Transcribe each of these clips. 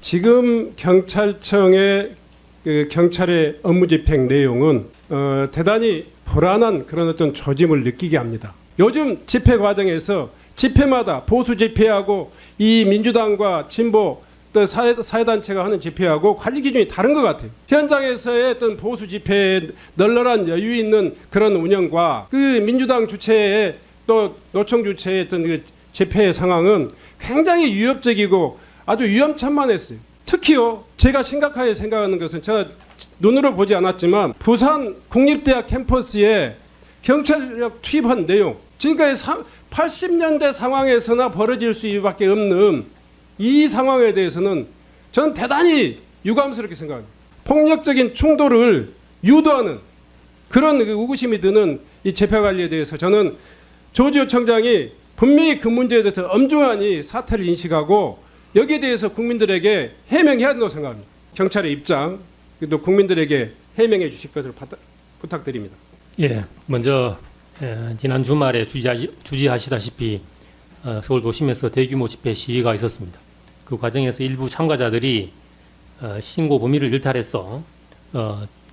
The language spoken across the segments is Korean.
지금 경찰청의 그 경찰의 업무 집행 내용은 대단히 불안한 그런 어떤 조짐을 느끼게 합니다. 요즘 집회 과정에서 집회마다 보수 집회하고 이 민주당과 진보 또 사회단체가 하는 집회하고 관리 기준이 다른 것 같아요. 현장에서의 어떤 보수 집회에 널널한 여유 있는 그런 운영과 그 민주당 주체의 또 노총 주체의 어떤 그 집회의 상황은 굉장히 위협적이고 아주 위험천만했어요. 특히요, 제가 심각하게 생각하는 것은 제가 눈으로 보지 않았지만 부산 국립대학 캠퍼스에 경찰력 투입한 내용, 지금까지 80년대 상황에서나 벌어질 수밖에 없는 이 상황에 대해서는 저는 대단히 유감스럽게 생각합니다. 폭력적인 충돌을 유도하는 그런 의구심이 드는 이 집회 관리에 대해서 저는 조지호 청장이 분명히 그 문제에 대해서 엄중하니 사태를 인식하고 여기에 대해서 국민들에게 해명해야 한다고 생각합니다. 경찰의 입장, 또 국민들에게 해명해 주실 것을 부탁드립니다. 예, 먼저 지난 주말에 주지하시다시피 서울 도심에서 대규모 집회 시위가 있었습니다. 그 과정에서 일부 참가자들이 신고 범위를 일탈해서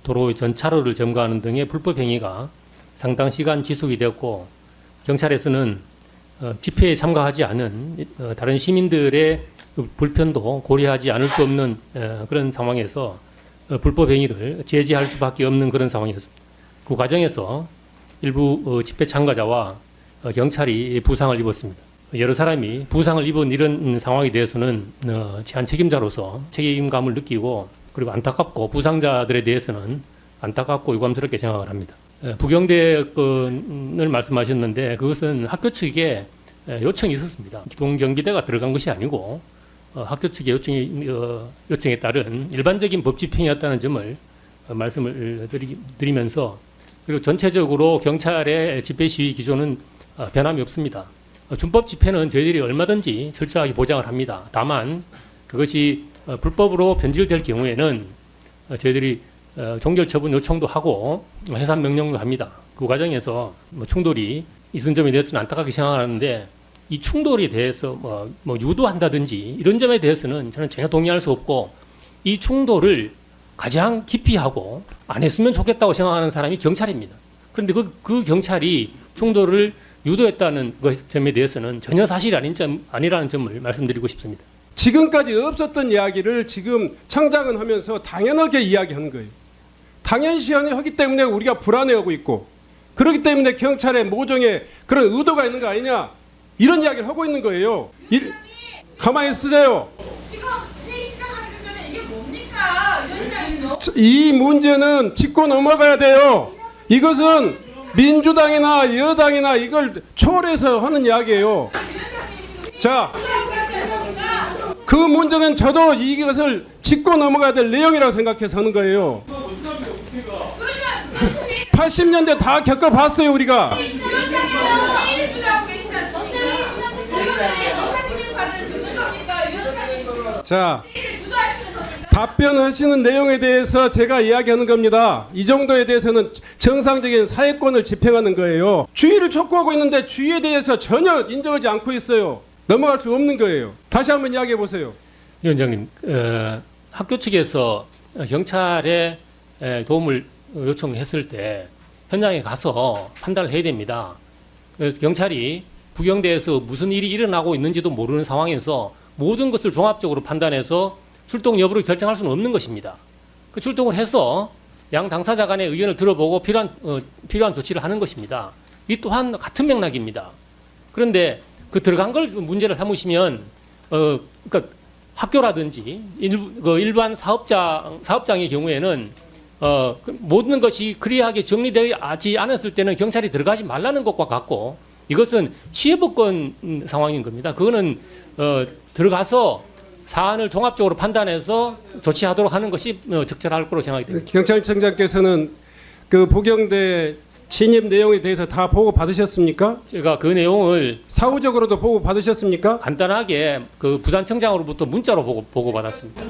도로의 전차로를 점거하는 등의 불법 행위가 상당 시간 지속이 되었고, 경찰에서는 집회에 참가하지 않은 다른 시민들의 불편도 고려하지 않을 수 없는 그런 상황에서 불법 행위를 제지할 수밖에 없는 그런 상황이었습니다. 그 과정에서 일부 집회 참가자와 경찰이 부상을 입었습니다. 여러 사람이 부상을 입은 이런 상황에 대해서는 제한 책임자로서 책임감을 느끼고, 그리고 안타깝고 부상자들에 대해서는 안타깝고 유감스럽게 생각을 합니다. 부경대건을 말씀하셨는데 그것은 학교 측에 요청이 있었습니다. 기동경비대가 들어간 것이 아니고 학교 측의 요청에 따른 일반적인 법 집행이었다는 점을 말씀을 드리면서, 그리고 전체적으로 경찰의 집회 시위 기조는 변함이 없습니다. 준법 집회는 저희들이 얼마든지 철저하게 보장을 합니다. 다만 그것이 불법으로 변질될 경우에는 저희들이 종결 처분 요청도 하고 해산 명령도 합니다. 그 과정에서 충돌이 있은 점에 대해서는 안타깝게 생각하는데, 이 충돌에 대해서 뭐 유도한다든지 이런 점에 대해서는 저는 전혀 동의할 수 없고, 이 충돌을 가장 기피하고 안 했으면 좋겠다고 생각하는 사람이 경찰입니다. 그런데 그 경찰이 충돌을 유도했다는 점에 대해서는 전혀 사실이 아니라는 점을 말씀드리고 싶습니다. 지금까지 없었던 이야기를 지금 청장은 하면서 당연하게 이야기하는 거예요. 당연시 하기 때문에 우리가 불안해하고 있고, 그렇기 때문에 경찰의 모종의 그런 의도가 있는 거 아니냐, 이런 이야기를 하고 있는 거예요. 가만히 있으세요. 지금 회의 시작하기 전에 이게 뭡니까? 이런 이야기죠. 이 문제는 짚고 넘어가야 돼요. 이것은 민주당이나 여당이나 이걸 초월해서 하는 이야기예요. 자, 그 문제는 저도 이것을 짚고 넘어가야 될 내용이라고 생각해서 하는 거예요. 80년대 다 겪어봤어요, 우리가. 자, 답변하시는 내용에 대해서 제가 이야기하는 겁니다. 이 정도에 대해서는 정상적인 사회권을 집행하는 거예요. 주의를 촉구하고 있는데 주의에 대해서 전혀 인정하지 않고 있어요. 넘어갈 수 없는 거예요. 다시 한번 이야기해 보세요. 위원장님, 학교 측에서 경찰에 도움을 요청했을 때 현장에 가서 판단을 해야 됩니다. 경찰이 부경대에서 무슨 일이 일어나고 있는지도 모르는 상황에서 모든 것을 종합적으로 판단해서 출동 여부를 결정할 수는 없는 것입니다. 그 출동을 해서 양 당사자 간의 의견을 들어보고 필요한 조치를 하는 것입니다. 이 또한 같은 맥락입니다. 그런데 그 들어간 걸 문제를 삼으시면 그러니까 학교라든지 일반 사업장의 경우에는 모든 것이 클리어하게 정리되지 않았을 때는 경찰이 들어가지 말라는 것과 같고, 이것은 취해법권 상황인 겁니다. 그거는 들어가서 사안을 종합적으로 판단해서 조치하도록 하는 것이 적절할 거로 생각이 됩니다. 경찰청장께서는 그 부경대 진입 내용에 대해서 다 보고 받으셨습니까? 제가 그 내용을 사후적으로도 보고 받으셨습니까? 간단하게 그 부산청장으로부터 문자로 보고 받았습니다.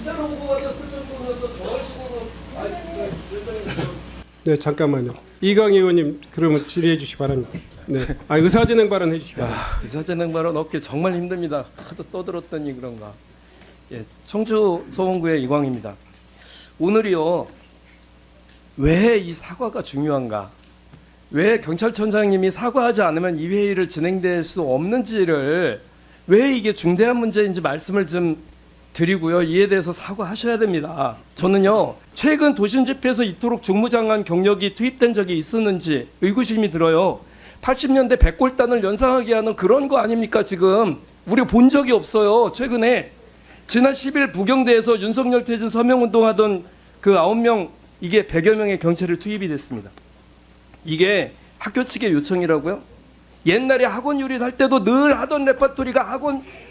네, 잠깐만요. 이강희 의원님, 그러면 질의해 주시기 바랍니다. 네, 의사진행 발언 해주시기 바랍니다. 의사진행 발언 얻기 정말 힘듭니다. 하도 떠들었더니 그런가. 예, 청주 소원구의 이광입니다. 오늘이요, 왜 이 사과가 중요한가? 왜 경찰청장님이 사과하지 않으면 이 회의를 진행될 수 없는지를, 왜 이게 중대한 문제인지 말씀을 좀 드리고요. 이에 대해서 사과하셔야 됩니다. 저는요, 최근 도심 집회에서 이토록 중무장한 경력이 투입된 적이 있었는지 의구심이 들어요. 80년대 백골단을 연상하게 하는 그런 거 아닙니까? 지금 우리 본 적이 없어요. 최근에 지난 10일 부경대에서 윤석열 퇴진 서명운동하던 그 9명, 이게 100여 명의 경찰이 투입이 됐습니다. 이게 학교 측의 요청이라고요? 옛날에 학원 유린할 때도 늘 하던 레파토리가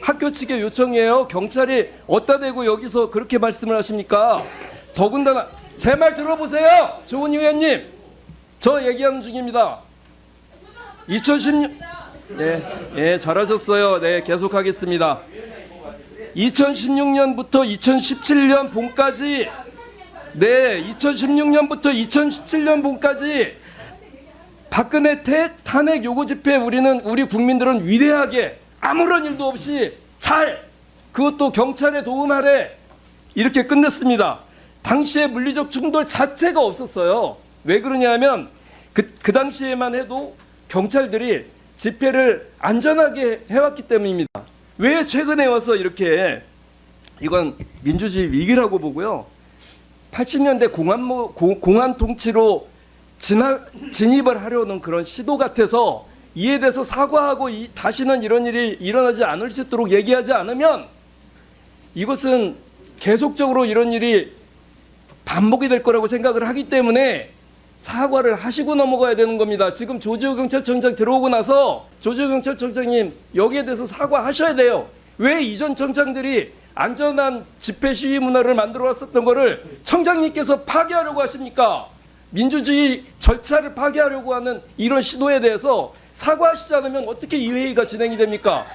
학교 측의 요청이에요. 경찰이 어디다 대고 여기서 그렇게 말씀을 하십니까? 더군다나 제 말 들어보세요. 조은희 의원님, 저 얘기하는 중입니다. 2016 네, 잘하셨어요. 네, 계속하겠습니다. 2016년부터 2017년 봄까지, 네, 2016년부터 2017년 봄까지 박근혜 탄핵 요구 집회, 우리 국민들은 위대하게 아무런 일도 없이 잘, 그것도 경찰의 도움 아래 이렇게 끝냈습니다. 당시에 물리적 충돌 자체가 없었어요. 왜 그러냐면 그 당시에만 해도 경찰들이 집회를 안전하게 해왔기 때문입니다. 왜 최근에 와서 이렇게, 이건 민주주의 위기라고 보고요. 80년대 공안 통치로 진입을 하려는 그런 시도 같아서 이에 대해서 사과하고 다시는 이런 일이 일어나지 않을 수 있도록 얘기하지 않으면 이것은 계속적으로 이런 일이 반복이 될 거라고 생각을 하기 때문에 사과를 하시고 넘어가야 되는 겁니다. 지금 조지호 경찰청장 들어오고 나서 조지호 경찰청장님 여기에 대해서 사과하셔야 돼요. 왜 이전 청장들이 안전한 집회 시위 문화를 만들어 왔었던 거를 청장님께서 파괴하려고 하십니까? 민주주의 절차를 파괴하려고 하는 이런 시도에 대해서 사과하시지 않으면 어떻게 이 회의가 진행이 됩니까?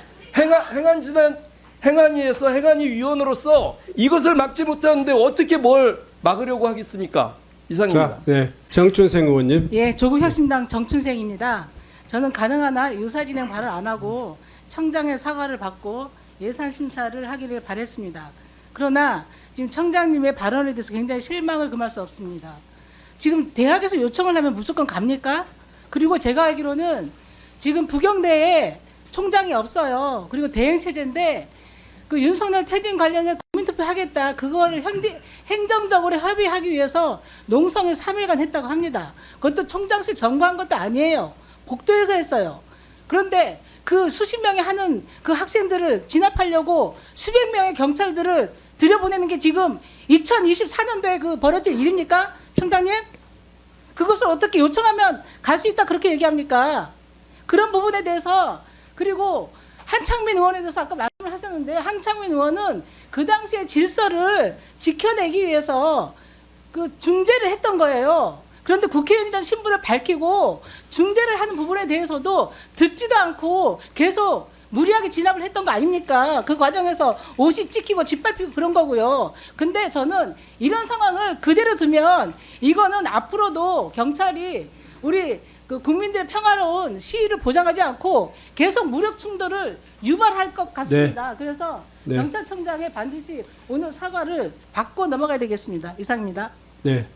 행안위 위원으로서 이것을 막지 못하는데 어떻게 뭘 막으려고 하겠습니까? 이상입니다. 자, 네, 정춘생 의원님. 예, 조국혁신당 정춘생입니다. 저는 가능한 한 의사진행 발언 안 하고 청장의 사과를 받고 예산 심사를 하기를 바랬습니다. 그러나 지금 청장님의 발언에 대해서 굉장히 실망을 금할 수 없습니다. 지금 대학에서 요청을 하면 무조건 갑니까? 그리고 제가 알기로는 지금 부경대에 총장이 없어요. 그리고 대행체제인데 그 윤석열 퇴진 관련해 국민투표 하겠다. 그거를 행정적으로 협의하기 위해서 농성을 3일간 했다고 합니다. 그것도 총장실 점거한 것도 아니에요. 복도에서 했어요. 그런데 그 수십 명이 하는 그 학생들을 진압하려고 수백 명의 경찰들을 들여보내는 게 지금 2024년도에 그 벌어질 일입니까? 청장님? 그것을 어떻게 요청하면 갈 수 있다 그렇게 얘기합니까? 그런 부분에 대해서, 그리고 한창민 의원에 대해서 아까 말씀을 하셨는데, 한창민 의원은 그 당시에 질서를 지켜내기 위해서 그 중재를 했던 거예요. 그런데 국회의원이라는 신분을 밝히고 중재를 하는 부분에 대해서도 듣지도 않고 계속 무리하게 진압을 했던 거 아닙니까? 그 과정에서 옷이 찢기고 짓밟히고 그런 거고요. 근데 저는 이런 상황을 그대로 두면 이거는 앞으로도 경찰이 우리 그 국민들의 평화로운 시위를 보장하지 않고 계속 무력 충돌을 유발할 것 같습니다. 그래서 네. 경찰청장에 반드시 오늘 사과를 받고 넘어가야 되겠습니다. 이상입니다. 네.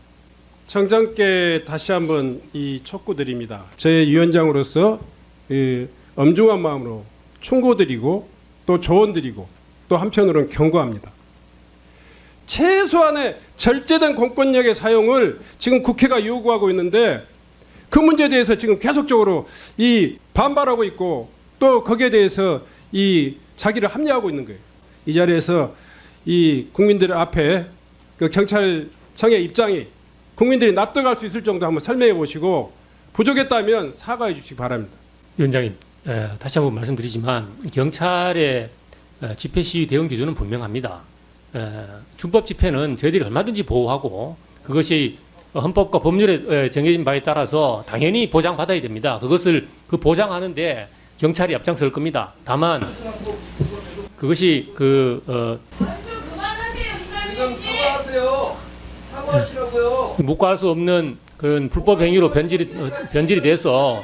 청장께 다시 한번 이 촉구드립니다. 제 위원장으로서 엄중한 마음으로 충고드리고 또 조언드리고 또 한편으로는 경고합니다. 최소한의 절제된 공권력의 사용을 지금 국회가 요구하고 있는데 그 문제에 대해서 지금 계속적으로 이 반발하고 있고 또 거기에 대해서 이 자기를 합리화하고 있는 거예요. 이 자리에서 이 국민들 앞에 그 경찰청의 입장이 국민들이 납득할 수 있을 정도 한번 설명해 보시고 부족했다면 사과해 주시기 바랍니다. 위원장님, 다시 한번 말씀드리지만 경찰의 집회 시위 대응 기준은 분명합니다. 준법 집회는 저희들이 얼마든지 보호하고 그것이 헌법과 법률에 정해진 바에 따라서 당연히 보장받아야 됩니다. 그것을 보장하는데 경찰이 앞장설 겁니다. 다만 그것이 좀 그만하세요, 지금 이사님. 사과하세요. 사과하시라고요. 묵과할 수 없는 그런 불법 행위로 변질이 돼서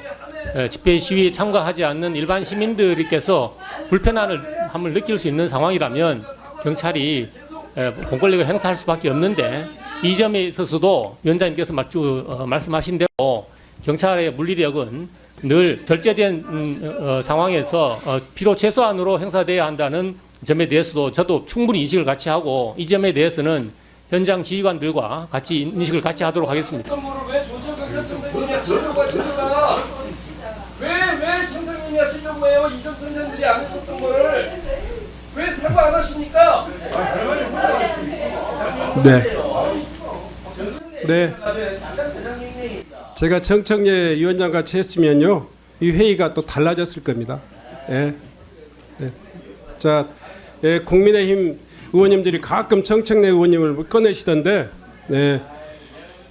집회 시위에 참가하지 않는 일반 시민들께서 불편함을 느낄 수 있는 상황이라면 경찰이 공권력을 행사할 수밖에 없는데 이 점에 있어서도 위원장님께서 말씀하신 대로 경찰의 물리력은 늘 결재된 상황에서 필요 최소한으로 행사돼야 한다는 점에 대해서도 저도 충분히 인식을 같이 하고 이 점에 대해서는 현장 지휘관들과 같이 인식을 같이 하도록 하겠습니다. 왜 조정경찰청장님이 하시려고 하십니까? 왜 청장님이 하시려고 해요? 이전 청장들이 안 했었던 거를 왜 사과 안 하십니까? 네. 제가 정청래 위원장 같이 했으면요, 이 회의가 또 달라졌을 겁니다. 예. 예. 자, 예, 국민의힘 의원님들이 가끔 정청래 의원님을 꺼내시던데, 네.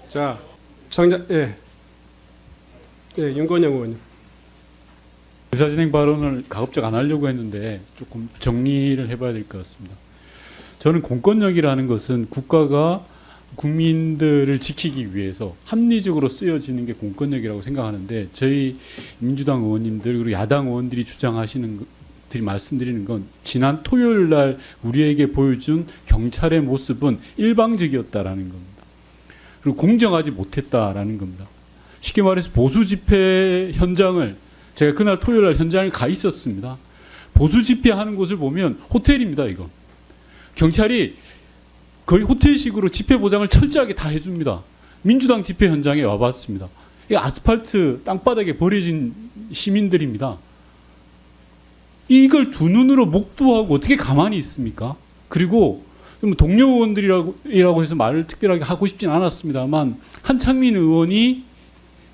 자, 예, 윤건영 의원님. 의사진행 발언을 가급적 안 하려고 했는데 조금 정리를 해봐야 될 것 같습니다. 저는 공권력이라는 것은 국가가 국민들을 지키기 위해서 합리적으로 쓰여지는 게 공권력이라고 생각하는데, 저희 민주당 의원님들 그리고 야당 의원들이 주장하시는 들이 말씀드리는 건 지난 토요일 날 우리에게 보여준 경찰의 모습은 일방적이었다라는 겁니다. 그리고 공정하지 못했다라는 겁니다. 쉽게 말해서 보수 집회 현장을, 제가 그날 토요일 날 현장에 가 있었습니다. 보수 집회하는 곳을 보면 호텔입니다. 이거 경찰이 거의 호텔식으로 집회 보장을 철저하게 다 해줍니다. 민주당 집회 현장에 와봤습니다. 이 아스팔트 땅바닥에 버려진 시민들입니다. 이걸 두 눈으로 목도하고 어떻게 가만히 있습니까? 그리고 동료 의원들이라고 해서 말을 특별하게 하고 싶진 않았습니다만, 한창민 의원이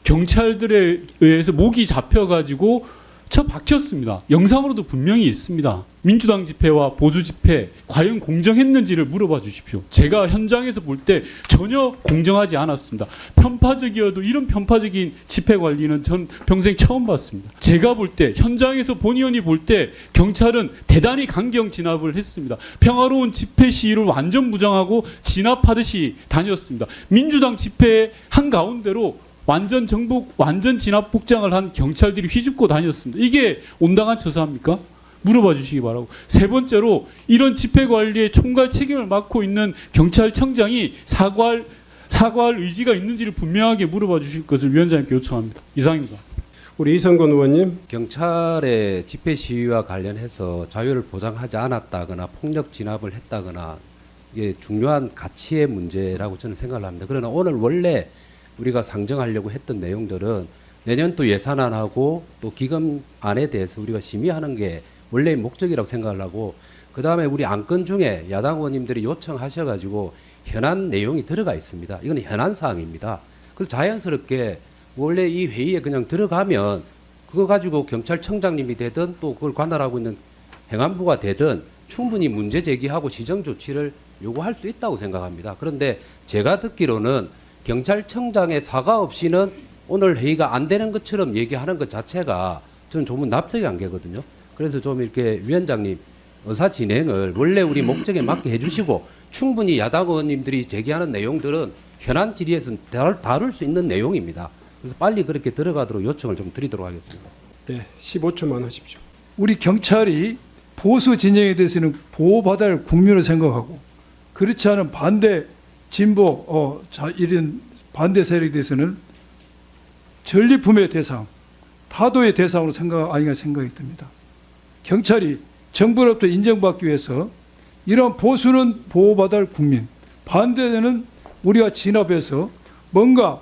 경찰들에 의해서 목이 잡혀가지고 박혔습니다. 영상으로도 분명히 있습니다. 민주당 집회와 보수 집회 과연 공정했는지를 물어봐 주십시오. 제가 현장에서 볼 때 전혀 공정하지 않았습니다. 편파적이어도 이런 편파적인 집회 관리는 전 평생 처음 봤습니다. 제가 볼 때, 현장에서 본 의원이 볼 때 경찰은 대단히 강경 진압을 했습니다. 평화로운 집회 시위를 완전 무장하고 진압하듯이 다녔습니다. 민주당 집회 한가운데로 완전 정복, 완전 진압 복장을 한 경찰들이 휘줍고 다녔습니다. 이게 온당한 처사입니까? 물어봐 주시기 바라고. 세 번째로, 이런 집회 관리의 총괄 책임을 맡고 있는 경찰청장이 사과할 의지가 있는지를 분명하게 물어봐 주실 것을 위원장님께 요청합니다. 이상입니다. 우리 이성건 의원님. 경찰의 집회 시위와 관련해서 자유를 보장하지 않았다거나 폭력 진압을 했다거나, 이게 중요한 가치의 문제라고 저는 생각을 합니다. 그러나 오늘 원래 우리가 상정하려고 했던 내용들은 내년 또 예산안하고 또 기금안에 대해서 우리가 심의하는 게 원래의 목적이라고 생각을 하고, 그 다음에 우리 안건 중에 야당 의원님들이 요청하셔가지고 현안 내용이 들어가 있습니다. 이건 현안 사항입니다. 그래서 자연스럽게 원래 이 회의에 그냥 들어가면 그거 가지고 경찰청장님이 되든 또 그걸 관할하고 있는 행안부가 되든 충분히 문제 제기하고 시정 조치를 요구할 수 있다고 생각합니다. 그런데 제가 듣기로는 경찰청장의 사과 없이는 오늘 회의가 안 되는 것처럼 얘기하는 것 자체가 저는 조금 납득이 안 가거든요. 그래서 좀 이렇게 위원장님 의사 진행을 원래 우리 목적에 맞게 해주시고, 충분히 야당 의원님들이 제기하는 내용들은 현안 질의에서 다룰 수 있는 내용입니다. 그래서 빨리 그렇게 들어가도록 요청을 좀 드리도록 하겠습니다. 네, 15초만 하십시오. 우리 경찰이 보수 진영에 대해서는 보호받아야 할 국민을 생각하고, 그렇지 않은 반대 진보 이런 반대 세력에 대해서는 전리품의 대상, 타도의 대상으로 아닌가 생각이 듭니다. 경찰이 정부로부터 인정받기 위해서 이런 보수는 보호받아야 할 국민, 반대는 우리가 진압해서 뭔가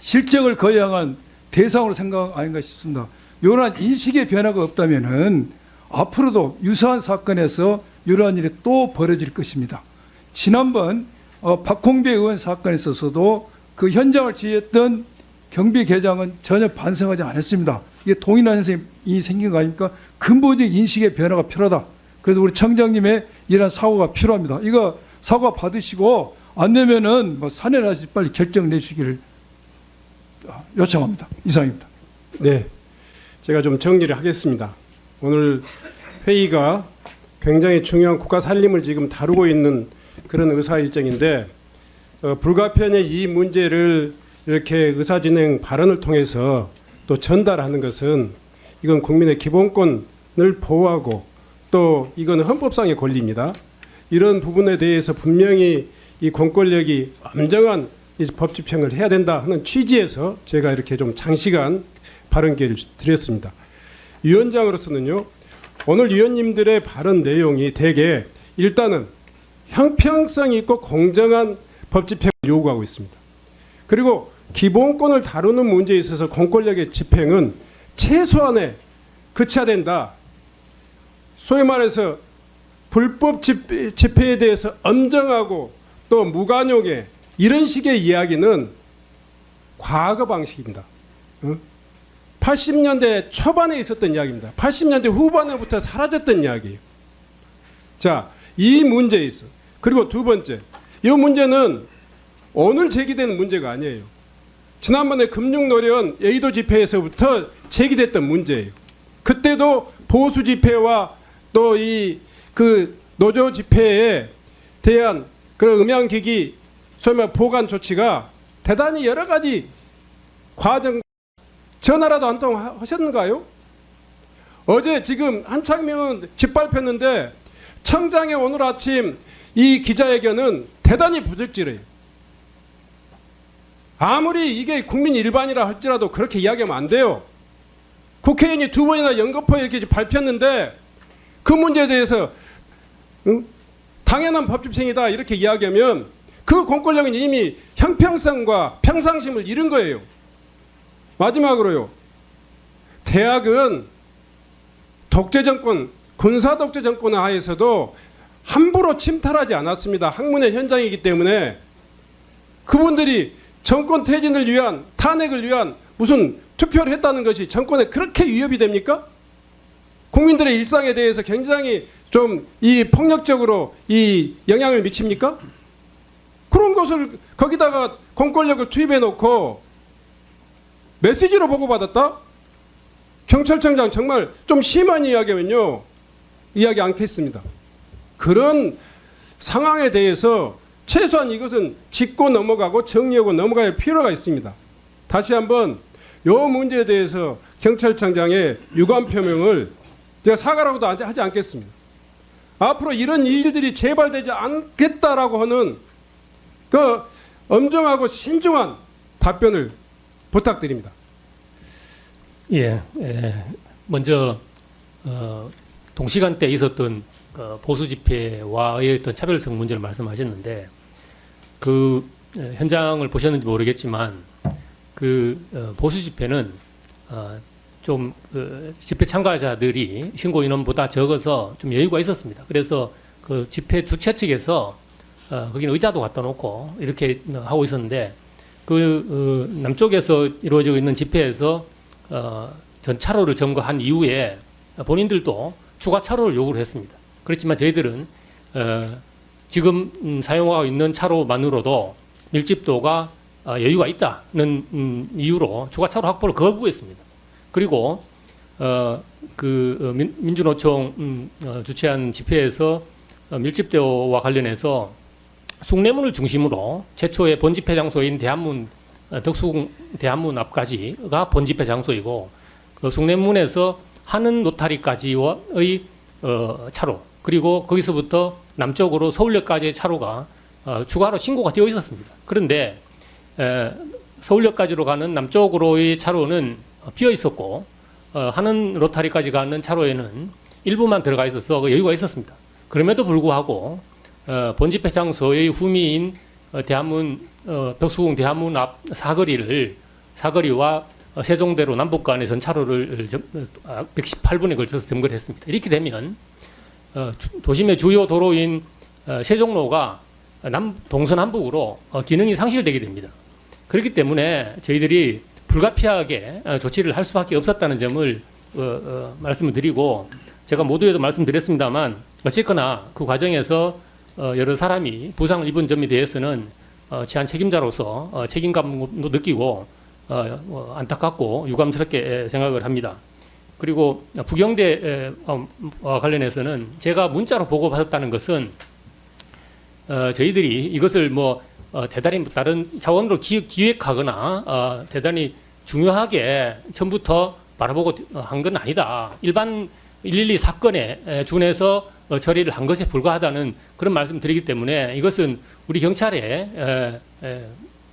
실적을 거양한 대상으로 생각 아닌가 싶습니다. 이러한 인식의 변화가 없다면은 앞으로도 유사한 사건에서 이러한 일이 또 벌어질 것입니다. 지난번 박홍배 의원 사건에 있어서도 그 현장을 지휘했던 경비계장은 전혀 반성하지 않았습니다. 이게 동일한 현상이 생긴 거 아닙니까? 근본적인 인식의 변화가 필요하다. 그래서 우리 청장님의 이런 사고가 필요합니다. 이거 사과 받으시고 안 내면은 사내라시 빨리 결정 내주시기를 요청합니다. 이상입니다. 네, 제가 좀 정리를 하겠습니다. 오늘 회의가 굉장히 중요한 국가 살림을 지금 다루고 있는 그런 의사 일정인데, 불가피하게 이 문제를 이렇게 의사진행 발언을 통해서 또 전달하는 것은 이건 국민의 기본권을 보호하고 또 이건 헌법상의 권리입니다. 이런 부분에 대해서 분명히 이 공권력이 엄정한 이 법 집행을 해야 된다 하는 취지에서 제가 이렇게 좀 장시간 발언 기회를 드렸습니다. 위원장으로서는요, 오늘 위원님들의 발언 내용이 대개 일단은 형평성 있고 공정한 법 집행을 요구하고 있습니다. 그리고 기본권을 다루는 문제에 있어서 공권력의 집행은 최소한에 그쳐야 된다. 소위 말해서 불법 집회에 대해서 엄정하고 또 무관용에 이런 식의 이야기는 과거 방식입니다. 80년대 초반에 있었던 이야기입니다. 80년대 후반에부터 사라졌던 이야기예요. 자, 이 문제에 있어. 그리고 두 번째, 이 문제는 오늘 제기되는 문제가 아니에요. 지난번에 금융노련 여의도 집회에서부터 제기됐던 문제예요. 그때도 보수 집회와 또 이 그 노조 집회에 대한 그런 음향기기 소위 말 보관 조치가 대단히 여러 가지 과정 전화라도 한 통 하셨는가요? 어제 지금 한창민 짓밟혔는데 청장의 오늘 아침 이 기자회견은 대단히 부적절해요. 아무리 이게 국민 일반이라 할지라도 그렇게 이야기하면 안 돼요. 국회의원이 2번이나 연거푸에 이렇게 밟혔는데 그 문제에 대해서 당연한 법 집행이다 이렇게 이야기하면 그 공권력은 이미 형평성과 평상심을 잃은 거예요. 마지막으로요. 대학은 독재정권, 군사독재정권 하에서도 함부로 침탈하지 않았습니다. 학문의 현장이기 때문에 그분들이 정권 퇴진을 위한 탄핵을 위한 무슨 투표를 했다는 것이 정권에 그렇게 위협이 됩니까? 국민들의 일상에 대해서 굉장히 좀 이 폭력적으로 이 영향을 미칩니까? 그런 것을 거기다가 공권력을 투입해 놓고 메시지로 보고받았다? 경찰청장 정말 좀 심한 이야기면요 이야기 않겠습니다. 그런 상황에 대해서 최소한 이것은 짚고 넘어가고 정리하고 넘어갈 필요가 있습니다. 다시 한번 이 문제에 대해서 경찰청장의 유감 표명을 제가 사과라고도 하지 않겠습니다. 앞으로 이런 일들이 재발되지 않겠다라고 하는 그 엄정하고 신중한 답변을 부탁드립니다. 먼저 동시간대에 있었던 보수 집회와의 어떤 차별성 문제를 말씀하셨는데 그 현장을 보셨는지 모르겠지만 그 보수 집회는 좀 집회 참가자들이 신고 인원보다 적어서 좀 여유가 있었습니다. 그래서 그 집회 주최 측에서 거기는 의자도 갖다 놓고 이렇게 하고 있었는데 그 남쪽에서 이루어지고 있는 집회에서 전 차로를 점거한 이후에 본인들도 추가 차로를 요구를 했습니다. 그렇지만 저희들은 지금 사용하고 있는 차로만으로도 밀집도가 여유가 있다는 이유로 추가 차로 확보를 거부했습니다. 그리고 민주노총 주최한 집회에서 밀집도와 관련해서 숭례문을 중심으로 최초의 본집회 장소인 대한문 덕수궁 대한문 앞까지가 본집회 장소이고 그 숭례문에서 하는 노타리까지의 차로 그리고 거기서부터 남쪽으로 서울역까지의 차로가 추가로 신고가 되어 있었습니다. 그런데 서울역까지로 가는 남쪽으로의 차로는 비어 있었고 하는 로타리까지 가는 차로에는 일부만 들어가 있어서 여유가 있었습니다. 그럼에도 불구하고 본집회 장소의 후미인 대한문 덕수궁 대한문 앞 사거리와 세종대로 남북 간의 전차로를 118분에 걸쳐서 점거를 했습니다. 이렇게 되면 도심의 주요 도로인 세종로가 동서남북으로 기능이 상실되게 됩니다. 그렇기 때문에 저희들이 불가피하게 조치를 할 수밖에 없었다는 점을 말씀을 드리고 제가 모두에도 말씀드렸습니다만 어쨌거나 그 과정에서 여러 사람이 부상을 입은 점에 대해서는 치안 책임자로서 책임감도 느끼고 안타깝고 유감스럽게 생각을 합니다. 그리고 부경대와 관련해서는 제가 문자로 보고받았다는 것은 저희들이 이것을 대단히 다른 차원으로 기획하거나 대단히 중요하게 처음부터 바라보고 한 건 아니다. 일반 112 사건에 준해서 처리를 한 것에 불과하다는 그런 말씀드리기 때문에 이것은 우리 경찰의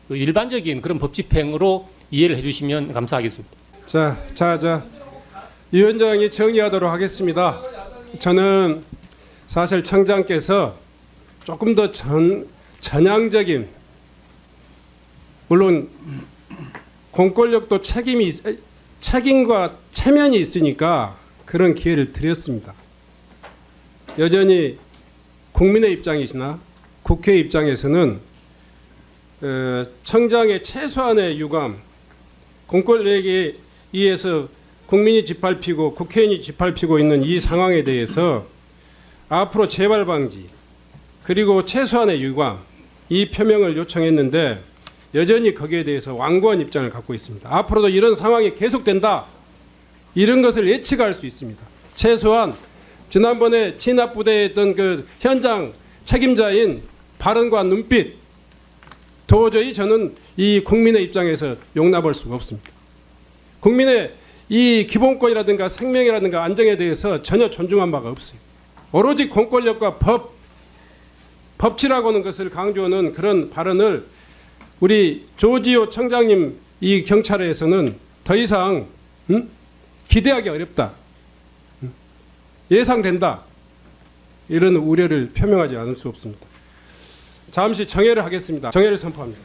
그 일반적인 그런 법 집행으로 이해를 해주시면 감사하겠습니다. 자, 위원장이 정리하도록 하겠습니다. 저는 사실 청장께서 조금 더 전향적인, 물론 공권력도 책임과 체면이 있으니까 그런 기회를 드렸습니다. 여전히 국민의 입장이시나 국회 입장에서는 청장의 최소한의 유감, 공권력에 의해서 국민이 짓밟히고 국회의원이 짓밟히고 있는 이 상황에 대해서 앞으로 재발 방지 그리고 최소한의 유감 이 표명을 요청했는데 여전히 거기에 대해서 완고한 입장을 갖고 있습니다. 앞으로도 이런 상황이 계속된다, 이런 것을 예측할 수 있습니다. 최소한 지난번에 진압부대에 있던 그 현장 책임자인 발언과 눈빛, 도저히 저는 이 국민의 입장에서 용납할 수가 없습니다. 국민의 이 기본권이라든가 생명이라든가 안정에 대해서 전혀 존중한 바가 없어요. 오로지 공권력과 법치라고 하는 것을 강조하는 그런 발언을 우리 조지호 청장님 이 경찰에서는 더 이상 기대하기 어렵다, 예상된다, 이런 우려를 표명하지 않을 수 없습니다. 잠시 정회를 하겠습니다. 정회를 선포합니다.